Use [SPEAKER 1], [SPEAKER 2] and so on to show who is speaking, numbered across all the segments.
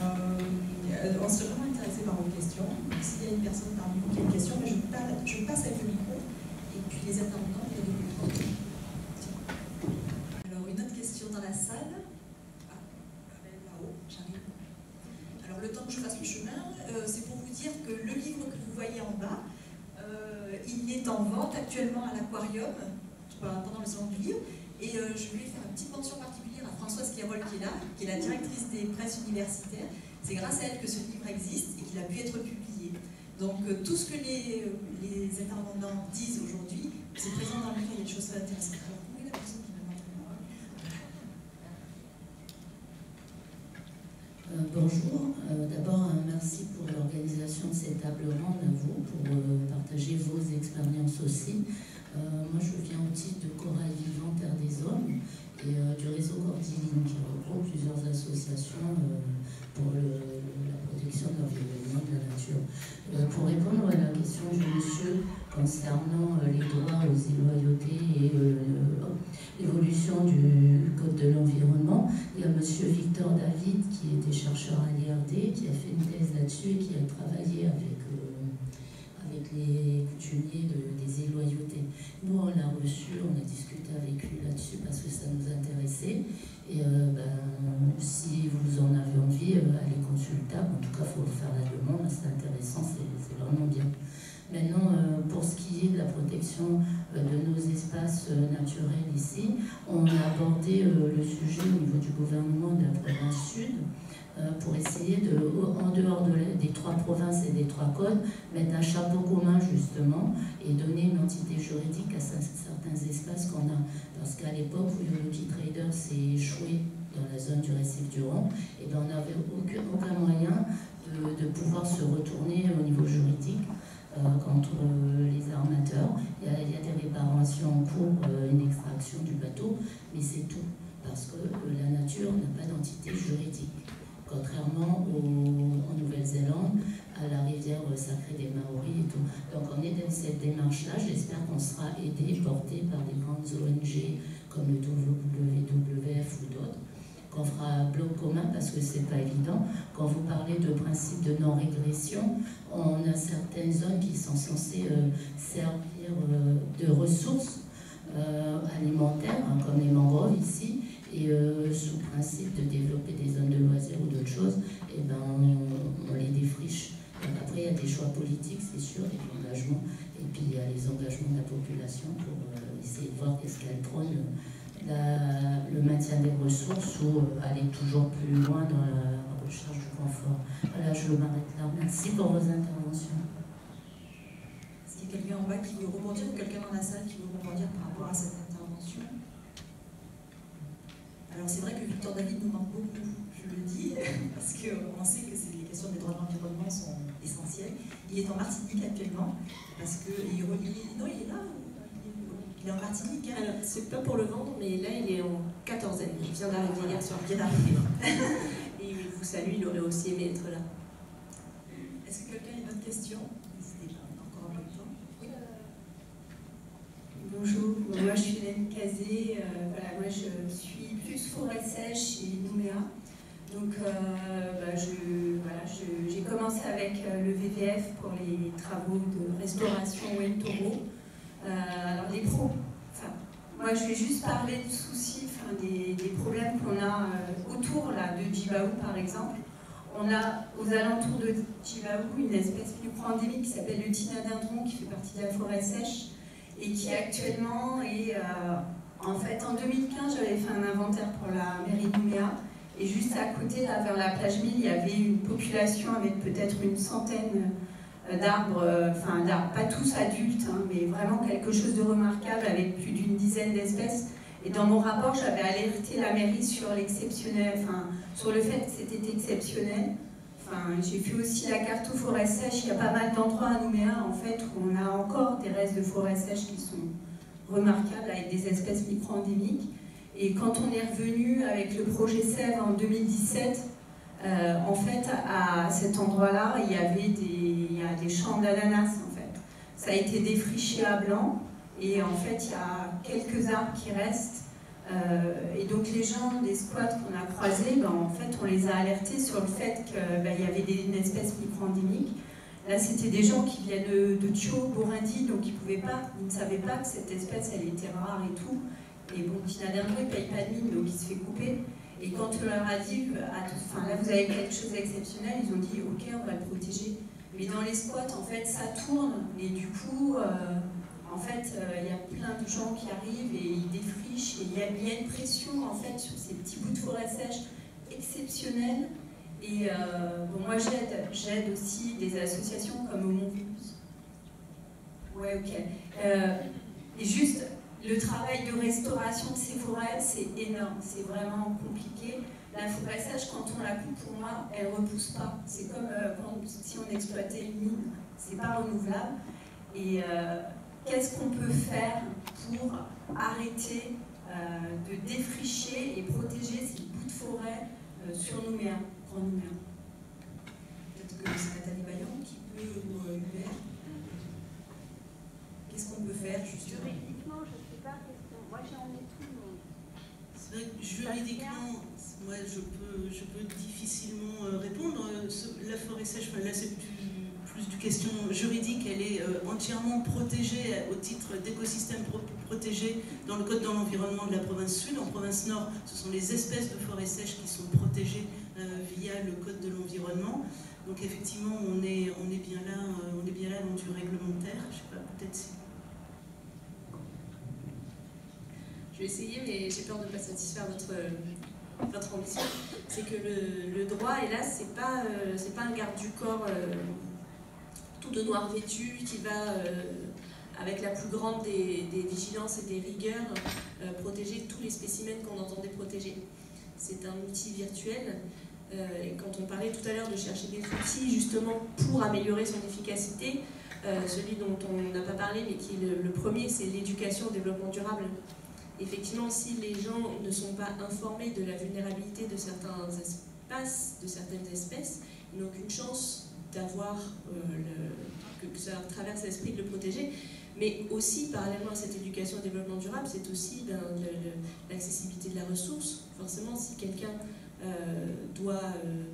[SPEAKER 1] On serait vraiment intéressé par vos questions. S'il y a une personne parmi vous qui a une question, je passe avec le micro et puis les intervenants vont donner le micro. Alors, une autre question dans la salle. Là-haut, j'arrive. Alors, le temps que je fasse le chemin, c'est pour vous dire que le livre que vous voyez en bas, il est en vente actuellement à l'Aquarium pendant le salon du livre. Et je voulais faire une petite mention particulière à Françoise Quérol qui est là, qui est la directrice des presses universitaires. C'est grâce à elle que ce livre existe et qu'il a pu être publié. Donc tout ce que les intervenants disent aujourd'hui, c'est présent dans le livre, il y a des choses très intéressantes. Alors, où est la personne qui m'a demandé?
[SPEAKER 2] Bonjour, d'abord merci pour l'organisation de cette table ronde à vous, pour partager vos expériences aussi. Moi je viens au titre de Corail Vivant Terre des Hommes et du réseau Cordiline qui regroupe plusieurs associations pour la protection de l'environnement et de la nature. Pour répondre à la question du monsieur concernant les droits aux illoyautés et l'évolution du Code de l'environnement, il y a monsieur Victor David qui était chercheur à l'IRD, qui a fait une thèse là-dessus et qui a travaillé avec les coutumiers des illoyautés. Nous, on l'a reçu, on a discuté avec lui là-dessus parce que ça nous intéressait. Et si vous en avez envie, allez consultable. En tout cas, il faut faire la demande, c'est intéressant, c'est vraiment bien. Maintenant, pour ce qui est de la protection de nos espaces naturels ici, on a abordé le sujet au niveau du gouvernement de la province sud pour essayer de, en dehors des trois provinces et des trois codes, mettre un chapeau commun justement et donner une entité juridique à certains espaces qu'on a. Parce qu'à l'époque où le Lucky Trader s'est échoué dans la zone du récif du Rhône, et ben on n'avait aucun moyen de pouvoir se retourner au niveau juridique contre les armateurs. Il y a des réparations en cours, une extraction du bateau, mais c'est tout. Parce que la nature n'a pas d'entité juridique. Contrairement en Nouvelle-Zélande, à la rivière sacrée des Maoris et tout. Donc on est dans cette démarche-là. J'espère qu'on sera aidé, porté par des grandes ONG comme le WWF ou d'autres, qu'on fera bloc commun parce que c'est pas évident. Quand vous parlez de principe de non-régression, on a certaines zones qui sont censées servir de ressources alimentaires, hein, comme les mangroves ici, et sous principe de développer des zones de loisirs ou d'autres choses, et ben, on les défriche. Donc après, il y a des choix politiques, c'est sûr, et l'engagement, et puis il y a les engagements de la population pour essayer de voir qu'est-ce qu'elle prône, le maintien des ressources ou aller toujours plus loin dans la recherche du confort. Voilà, je m'arrête là. Merci pour vos interventions.
[SPEAKER 1] Est-ce qu'il y a quelqu'un en bas qui veut rebondir ou quelqu'un dans la salle qui veut rebondir par rapport à cette intervention? Alors c'est vrai que Victor David nous manque beaucoup, je le dis, parce qu'on sait que les questions des droits de l'environnement sont essentielles. Il est en Martinique actuellement, parce que... non, il est là. Il est en Martinique. Hein.
[SPEAKER 3] Alors, c'est pas pour le vendre, mais là, il est en 14e. Il vient d'arriver hier soir.
[SPEAKER 1] Il vient d'arriver.
[SPEAKER 3] Et il vous salue, il aurait aussi aimé être là.
[SPEAKER 1] Est-ce que quelqu'un a une autre question? N'hésitez pas, encore un peu de temps.
[SPEAKER 4] Bonjour, moi je suis Hélène Cazé. Voilà, moi je suis plus forêt sèche chez Nouméa. Donc j'ai commencé avec le VVF pour les travaux de restauration Wentoro. Alors moi je vais juste parler de soucis, des problèmes qu'on a autour là, de Djibaou par exemple. On a aux alentours de Djibaou une espèce micro-endémique qui s'appelle le tinadindron qui fait partie de la forêt sèche et qui actuellement est... en fait en 2015 j'avais fait un inventaire pour la mairie de Nouméa et juste à côté là vers la plage Mille il y avait une population avec peut-être une centaine d'arbres, pas tous adultes, hein, mais vraiment quelque chose de remarquable avec plus d'une dizaine d'espèces. Et dans mon rapport, j'avais alerté la mairie sur l'exceptionnel, sur le fait que c'était exceptionnel. J'ai fait aussi la carte aux forêts sèches. Il y a pas mal d'endroits à Nouméa, en fait, où on a encore des restes de forêts sèches qui sont remarquables avec des espèces micro-endémiques. Et quand on est revenu avec le projet Sève en 2017, en fait, à cet endroit-là, il y a des champs d'ananas, en fait. Ça a été défriché à blanc, et en fait, il y a quelques arbres qui restent. Et donc les gens des squats qu'on a croisés, ben, en fait, on les a alertés sur le fait qu'il y avait une espèce micro-endémique. Là, c'était des gens qui viennent de Thio, Burundi, donc ils ne savaient pas que cette espèce, elle était rare et tout. Et bon, finalement, il ne paye pas de mine, donc il se fait couper. Et quand on leur a dit, là, vous avez quelque chose d'exceptionnel, ils ont dit, ok, on va le protéger. Mais dans les squats, en fait, ça tourne, et du coup, en fait, il y a plein de gens qui arrivent et ils défrichent. Et il y a une pression, en fait, sur ces petits bouts de forêt sèche exceptionnels. Et bon, moi, j'aide aussi des associations comme Homo Vivus. Ouais, ok. Et juste, le travail de restauration de ces forêts, c'est énorme, c'est vraiment compliqué. La forêt sèche, quand on la coupe, pour moi, elle ne repousse pas. C'est comme si on exploitait une mine, c'est pas renouvelable. Et qu'est-ce qu'on peut faire pour arrêter de défricher et protéger ces bouts de forêt sur Nouméa, Grand Nouméa?
[SPEAKER 1] Peut-être que c'est Nathalie Bayon qui peut, ou Hubert. Qu'est-ce qu'on peut faire, justement?
[SPEAKER 5] Juridiquement, je ne sais pas. Moi, j'en ai tout le monde.
[SPEAKER 6] C'est vrai que juridiquement, moi, je peux difficilement répondre. La forêt sèche, là, c'est plus de question juridique. Elle est entièrement protégée au titre d'écosystème protégé dans le code de l'environnement de la province sud. En province nord, ce sont les espèces de forêt sèche qui sont protégées via le code de l'environnement. Donc effectivement, on est bien là dans du réglementaire. Je sais pas, peut-être si...
[SPEAKER 3] Je vais essayer, mais j'ai peur de ne pas satisfaire votre ambition. C'est que le droit, hélas, c'est pas un garde du corps tout de noir vêtu qui va, avec la plus grande des vigilances et des rigueurs, protéger tous les spécimens qu'on entendait protéger. C'est un outil virtuel. Et quand on parlait tout à l'heure de chercher des outils justement pour améliorer son efficacité, celui dont on n'a pas parlé, mais qui est le premier, c'est l'éducation au développement durable. Effectivement, si les gens ne sont pas informés de la vulnérabilité de certains espaces, de certaines espèces, ils n'ont aucune chance d'avoir que ça leur traverse l'esprit de le protéger. Mais aussi, parallèlement à cette éducation au développement durable, c'est aussi l'accessibilité de la ressource. Forcément, si quelqu'un doit,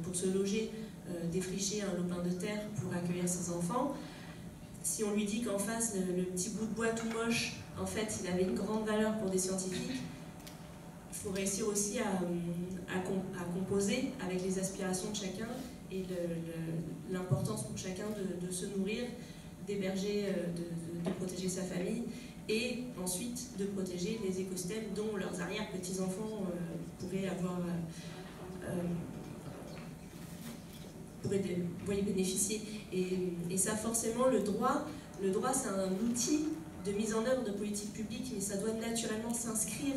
[SPEAKER 3] pour se loger, défricher un lopin de terre pour accueillir ses enfants, si on lui dit qu'en face, le petit bout de bois tout moche, en fait, il avait une grande valeur pour des scientifiques, il faut réussir aussi à composer avec les aspirations de chacun et l'importance pour chacun de se nourrir, d'héberger, de protéger sa famille et ensuite de protéger les écosystèmes dont leurs arrière-petits-enfants pourraient avoir... pourraient bénéficier. Et ça, forcément, le droit c'est un outil de mise en œuvre de politiques publiques, mais ça doit naturellement s'inscrire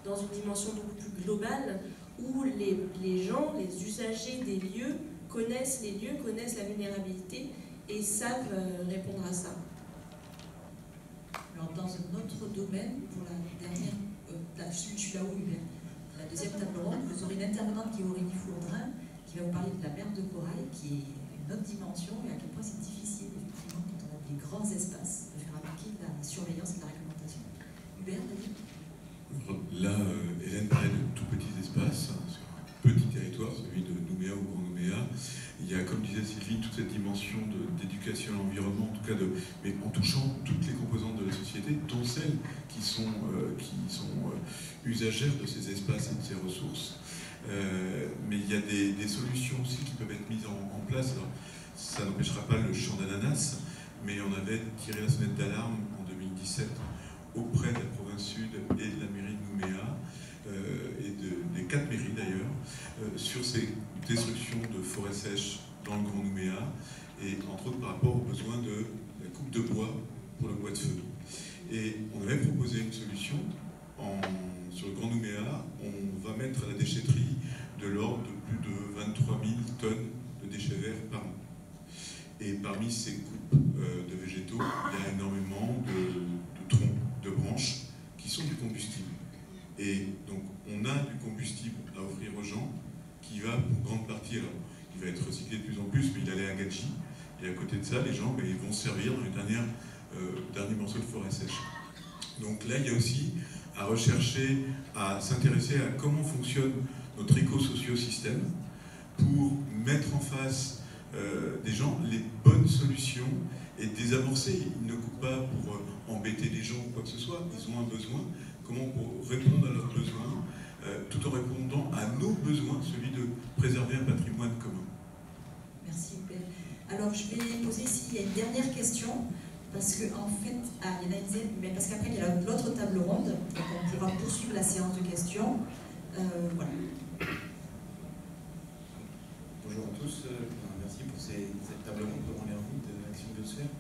[SPEAKER 3] dans une dimension beaucoup plus globale où les gens, les usagers des lieux connaissent les lieux, connaissent la vulnérabilité et savent répondre à ça.
[SPEAKER 1] Alors, dans un autre domaine, pour la dernière, je suis là-haut, la deuxième table ronde, vous aurez une intervenante qui est Aurélie Fourdrin, qui va vous parler de la mer de corail, qui est une autre dimension et à quel point c'est difficile, effectivement, quand on a des grands espaces, de faire appliquer la surveillance et la réglementation. Hubert,
[SPEAKER 7] là, Hélène parlait de tout petits espaces, sur un petit territoire, celui de Nouméa ou Grand Nouméa. Il y a, comme disait Sylvie, toute cette dimension d'éducation à l'environnement, en tout cas mais en touchant toutes les composantes de la société, dont celles qui sont usagères de ces espaces et de ces ressources. Mais il y a des solutions aussi qui peuvent être mises en place. Alors, ça n'empêchera pas le champ d'ananas, mais on avait tiré la sonnette d'alarme en 2017 auprès de la province sud et de la mairie de Nouméa, et des 4 mairies d'ailleurs, sur ces destructions de forêts sèches dans le Grand Nouméa, et entre autres par rapport aux besoins de la coupe de bois pour le bois de feu. Et on avait proposé une solution. Sur le Grand Nouméa, on va mettre à la déchetterie de l'ordre de plus de 23 000 tonnes de déchets verts par an. Et parmi ces coupes de végétaux, il y a énormément de troncs, de branches qui sont du combustible. Et donc on a du combustible à offrir aux gens qui va pour grande partie, alors il va être recyclé de plus en plus, mais il allait à Gadji. Et à côté de ça, les gens ils vont se servir dans les derniers morceaux de forêt sèche. Donc là, il y a aussi à rechercher, à s'intéresser à comment fonctionne notre éco-socio-système pour mettre en face des gens les bonnes solutions et désamorcer. Ils ne coupent pas pour embêter les gens ou quoi que ce soit, ils ont un besoin. Comment pour répondre à leurs besoins, tout en répondant à nos besoins, celui de préserver un patrimoine commun.
[SPEAKER 1] Merci. Alors je vais poser ici une dernière question, parce que en fait, il y en a une dizaine, mais parce qu'après il y a l'autre table ronde, donc on pourra poursuivre la séance de questions. Voilà.
[SPEAKER 8] Bonjour à tous, merci pour cette table ronde de rendez-vous de l'Action Biosphère.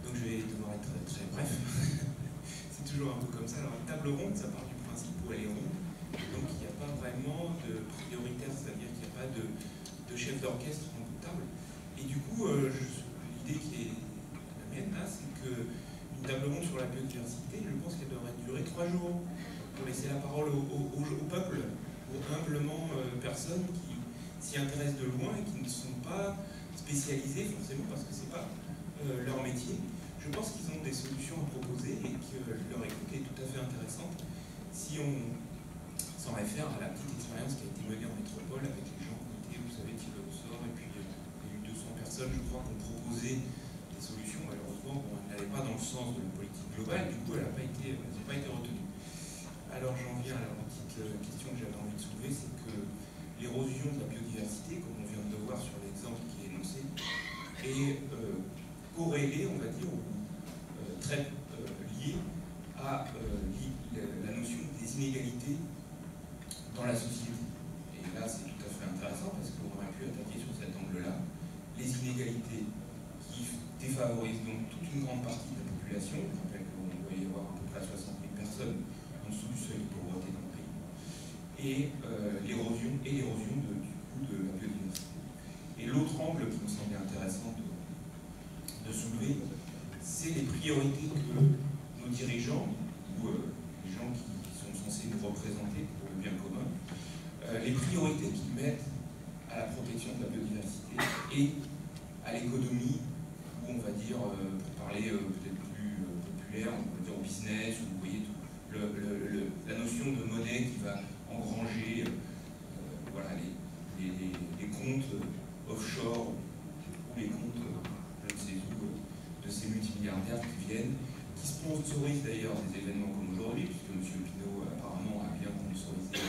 [SPEAKER 8] Donc je vais devoir être très bref. C'est toujours un peu comme ça. Alors une table ronde, ça part du principe où elle est ronde, donc il n'y a pas vraiment de prioritaire, c'est-à-dire qu'il n'y a pas de chef d'orchestre en bout de table. Et du coup, l'idée qui est la mienne là, c'est qu'une table ronde sur la biodiversité, je pense qu'elle devrait durer 3 jours pour laisser la parole au peuple, aux humblement personnes qui s'y intéressent de loin et qui ne sont pas spécialisées forcément parce que ce n'est pas leur métier. Je pense qu'ils ont des solutions à proposer et que leur écoute est tout à fait intéressante si on s'en réfère à la petite expérience qui a été menée en métropole avec les gens à côté, vous savez, tirés au sort, et puis il y a eu 200 personnes, je crois, qui ont proposé des solutions. Malheureusement, bon, elles n'allaient pas dans le sens de la politique globale, du coup, elles n'ont pas été retenues. Alors j'en viens à la petite question que j'avais envie de soulever, c'est que l'érosion de la biodiversité, comme on vient de le voir sur l'exemple qui est énoncé, est corrélée, on va dire, ou très liée à la notion des inégalités dans la société. Et là, c'est tout à fait intéressant parce qu'on aurait pu attaquer sur cet angle-là les inégalités qui défavorisent donc toute une grande partie de la population. Je rappelle qu'on doit y avoir à peu près 60 000 personnes en dessous du seuil de pauvreté dans le pays. Et l'érosion du coup de la biodiversité. Et l'autre angle qui me semblait intéressant de soulever, c'est les priorités que nos dirigeants, ou les gens qui sont censés nous représenter pour le bien commun, les priorités qu'ils mettent à la protection de la biodiversité et à l'économie, ou on va dire, pour parler peut-être plus populaire, on va dire au business, ou vous voyez la notion de monnaie qui va engranger voilà, les comptes offshore ou les comptes, je ne sais où, de ces multimilliardaires qui viennent, qui sponsorisent d'ailleurs des événements comme aujourd'hui, puisque M. Pinault apparemment a bien sponsorisé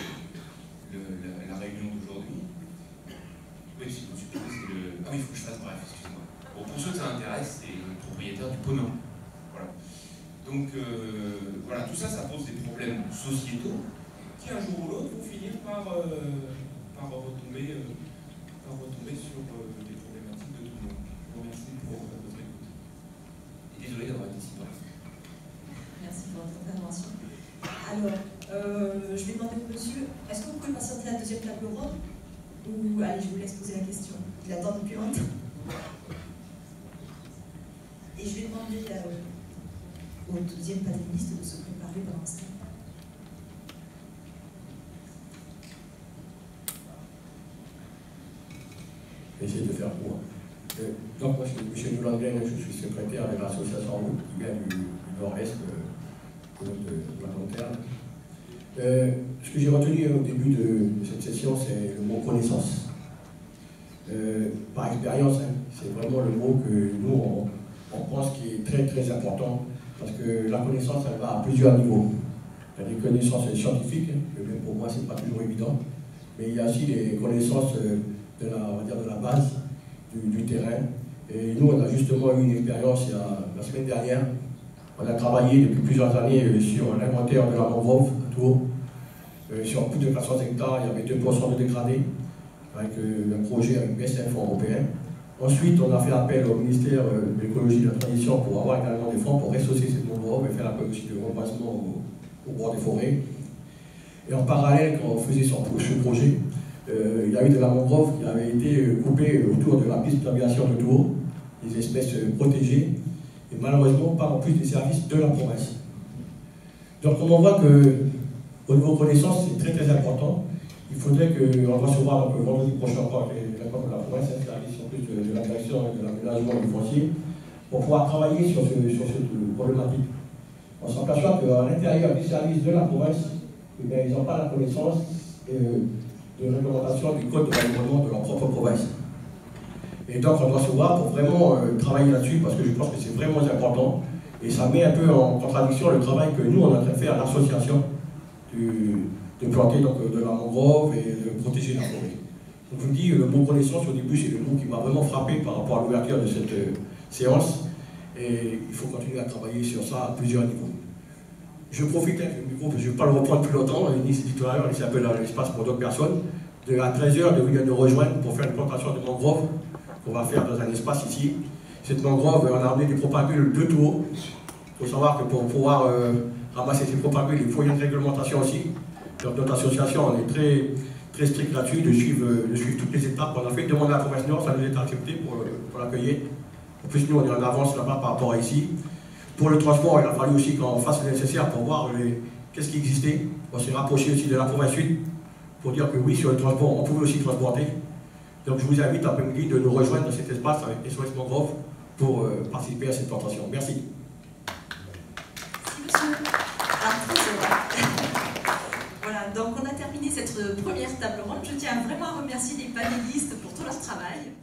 [SPEAKER 8] la réunion d'aujourd'hui. Oui, c'est M. Pinault, c'est le... Ah oui, il faut que je fasse bref, excuse-moi. Bon, pour ceux que ça intéresse, c'est le propriétaire du Ponant. Voilà. Donc, voilà, tout ça, ça pose des problèmes sociétaux qui, un jour ou l'autre, vont finir par retomber sur des problématiques de tout le monde. Je vous remercie pour votre écoute. Et désolé d'avoir été si bref.
[SPEAKER 1] Merci pour votre intervention. Alors, je vais demander au monsieur, est-ce que vous pouvez patienter la deuxième table ronde? Ou, allez, je vous laisse poser la question. Il attend depuis longtemps. Et je vais demander au deuxième panéliste de se préparer pendant ce temps.
[SPEAKER 9] Je vais essayer de faire court. Donc, moi, je suis M. Noulangren, je suis secrétaire de l'association Route qui vient du nord-est de la Montagne. Ce que j'ai retenu au début de cette session, c'est le mot connaissance. Par expérience, c'est vraiment le mot que nous, on pense qui est très très important, parce que la connaissance, elle va à plusieurs niveaux. Il y a des connaissances scientifiques, mais même pour moi, ce n'est pas toujours évident, mais il y a aussi des connaissances de la base, du terrain. Et nous, on a justement eu une expérience la semaine dernière. On a travaillé depuis plusieurs années sur l'inventaire de la mangrove à Tours. Sur plus de 400 hectares, il y avait 2% de dégradés, avec un projet avec BSF européen. Ensuite, on a fait appel au ministère de l'écologie et de la transition pour avoir également des fonds pour ressaucer cette mangrove et faire appel aussi de reboisement au bord des forêts. Et en parallèle, quand on faisait ce projet, il y a eu de la mangrove qui avait été coupée autour de la piste d'aviation de Tours, des espèces protégées, et malheureusement pas en plus des services de la province. Donc on voit qu'au niveau connaissance, c'est très très important. Il faudrait qu'on va se voir vendredi prochain avec l'accord de la province, un service en plus de la direction et de l'aménagement du foncier, pour pouvoir travailler sur cette problématique. on s'aperçoit qu'à l'intérieur du service de la province, eh bien, ils n'ont pas la connaissance de réglementation du code de l'environnement de leur propre province. Et donc on doit se voir pour vraiment travailler là-dessus, parce que je pense que c'est vraiment important. Et ça met un peu en contradiction le travail que nous, on a fait à l'association de planter donc, de la mangrove et de protéger la forêt. Donc je vous dis, le mot connaissance, au début, c'est le mot qui m'a vraiment frappé par rapport à l'ouverture de cette séance. Et il faut continuer à travailler sur ça à plusieurs niveaux. Je profite avec le micro, parce que je ne vais pas le reprendre plus longtemps, l'initiative éditoriale, il s'appelle l'espace pour d'autres personnes, à 13h de venir nous rejoindre pour faire une plantation de mangrove qu'on va faire dans un espace ici. Cette mangrove, on a amené des propagules de tout haut. Il faut savoir que pour pouvoir ramasser ces propagules, il faut une réglementation aussi. Donc notre association, on est très strict là-dessus, de suivre toutes les étapes. On a fait une demande à la province Nord, ça nous est accepté pour l'accueillir. En plus, nous, on est en avance là-bas par rapport à ici. Pour le transport, il a fallu aussi qu'on fasse le nécessaire pour voir qu'est-ce qui existait. On s'est rapproché aussi de la province Sud pour dire que oui, sur le transport, on pouvait aussi transporter. Donc je vous invite après-midi de nous rejoindre dans cet espace avec SOS Mangrove pour participer à cette plantation. Merci.
[SPEAKER 1] Merci monsieur. Voilà, donc on a terminé cette première table ronde. Je tiens vraiment à remercier les panélistes pour tout leur travail.